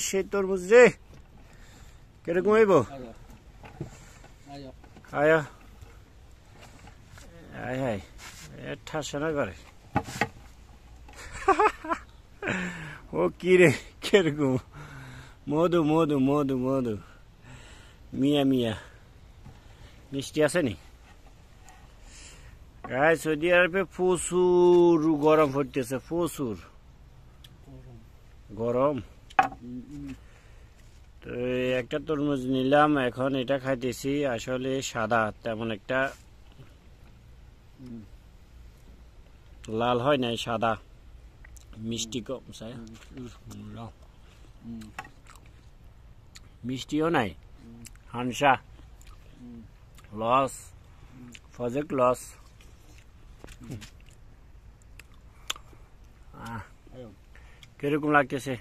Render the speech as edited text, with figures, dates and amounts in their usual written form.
সেই তরমুজ রে কিরকম হইব আয়া আয় হায় ঠাসা না করে ও কি রে কিরকম মধু মধু মধু মধু মিয়া মিয়া মিষ্টি আছে নি সৌদি আরবে প্রচুর গরম পড়তেছে প্রচুর গরম তো একটা তরমুজ নিলাম এখন এটা খাইতেছি আসলে সাদা তেমন একটা লাল হয় নাই সাদা মিষ্টি কম মিষ্টিও নাই হানসা লস প্রজেক্ট লস কিরকম লাগতেছে